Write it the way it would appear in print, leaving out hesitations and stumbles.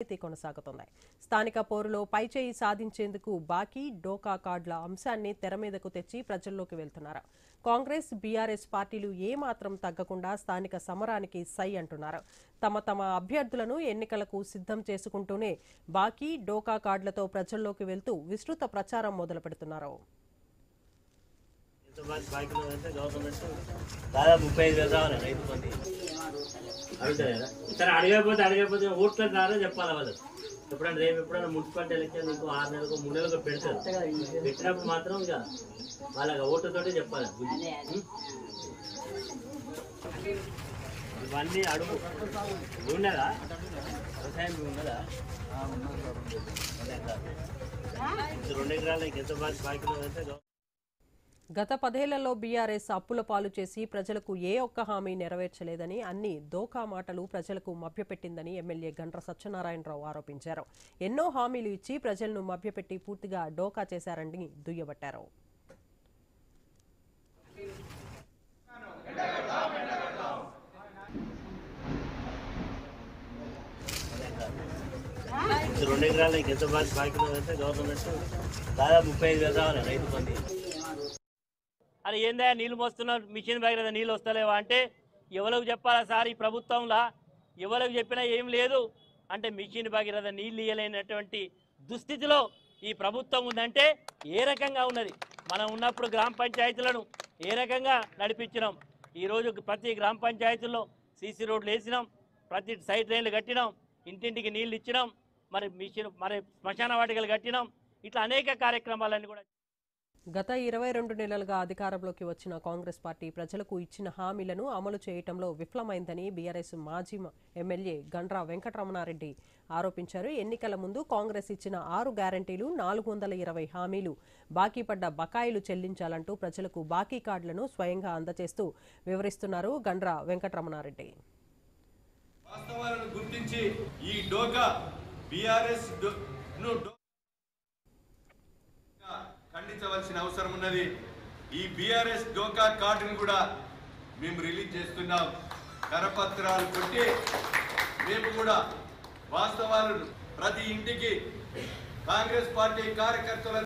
కొనసాగుతున్నాయి. స్థానిక పోరులో పైచేయి సాధించేందుకు బాకీ డోకా కార్డుల అంశాన్ని తెరమీదకు తెచ్చి ప్రజల్లోకి వెళ్తున్నారు. కాంగ్రెస్ బీఆర్ఎస్ పార్టీలు ఏమాత్రం తగ్గకుండా స్థానిక సమరానికి సై అంటున్నారు. తమ అభ్యర్థులను ఎన్నికలకు సిద్ధం చేసుకుంటూనే బాకీ డోకా కార్డులతో ప్రజల్లోకి వెళ్తూ విస్తృత ప్రచారం మొదలు పెడుతున్నారు. సరే అడగకపోతే ఓట్లకు రాదో చెప్పాలి వాళ్ళు. ఎప్పుడైనా రేపు ఎప్పుడైనా మున్సిపాలిటీ ఎలక్షన్ ఇంకో 6 నెలలకు 3 నెలలకు పెడతారు. పెట్టినప్పుడు మాత్రం ఇక వాళ్ళకి ఓట్లతోటే చెప్పాలి. ఇవన్నీ అడుగు ఉన్నదా వ్యవసాయం ఉన్నదా 2 ఎకరాలు ఎంత బాకీ అంటే గత 10 ఏళ్లలో బీఆర్ఎస్ అప్పుల పాలు చేసి ప్రజలకు ఏ ఒక్క హామీ నెరవేర్చలేదని, అన్ని దోకా మాటలు ప్రజలకు మభ్యపెట్టిందని ఎమ్మెల్యే గండ్ర సత్యనారాయణరావు ఆరోపించారు. ఎన్నో హామీలు ఇచ్చి ప్రజలను మభ్యపెట్టి పూర్తిగా డోకా చేశారని దుయ్యబట్టారు. రెండు ఎకరాలకి ఎంత బాకీ అంటే గవర్నమెంట్ దాదాపు 35,000 కావాలి రైతు బంధు. అది ఏందా నీళ్ళు మోస్తున్నారు, మిషన్ బ్యాగ్ లేదా నీళ్ళు వస్తలేవా అంటే ఎవరికి చెప్పాలా సార్? ఈ ప్రభుత్వంలో ఎవరికి చెప్పినా ఏం లేదు అంటే మిషన్ భగీరథ నీళ్ళు ఇయ్యలేనటువంటి దుస్థితిలో ఈ ప్రభుత్వం ఉందంటే ఏ రకంగా ఉన్నది? మనం ఉన్నప్పుడు గ్రామ పంచాయతీలను ఏ రకంగా నడిపించినాం. ఈరోజు ప్రతి గ్రామ పంచాయతీల్లో సీసీ రోడ్లు వేసినాం, ప్రతి సైడ్ రైన్లు కట్టినాం, ఇంటింటికి నీళ్ళు ఇచ్చినాం, మరి శ్మశాన వాటికలు కట్టినాం. ఇట్లా అనేక కార్యక్రమాలన్నీ కూడా. గత 22 నెలలుగా అధికారంలోకి వచ్చిన కాంగ్రెస్ పార్టీ ప్రజలకు ఇచ్చిన హామీలను అమలు చేయడంలో విఫలమైందని బీఆర్ఎస్ మాజీ ఎమ్మెల్యే గండ్ర వెంకటరమణారెడ్డి ఆరోపించారు. ఎన్నికల ముందు కాంగ్రెస్ ఇచ్చిన 6 గ్యారంటీలు, 420 హామీలు, బాకీ పడ్డ బకాయిలు చెల్లించాలంటూ ప్రజలకు బాకీ కార్డులను స్వయంగా అందజేస్తూ వివరిస్తున్నారు గండ్ర వెంకటరమణారెడ్డి. వాస్తవాలను గుర్తించి ఈ డోకా బీఆర్ఎస్ ఖండించవలసిన అవసరం ఉన్నది. ఈ బీఆర్ఎస్ డోకా కార్డును కూడా మేము రిలీజ్ చేస్తున్నాం. కరపత్రాలు కొట్టి మేము కూడా వాస్తవాలను ప్రతి ఇంటికి కాంగ్రెస్ పార్టీ కార్యకర్తల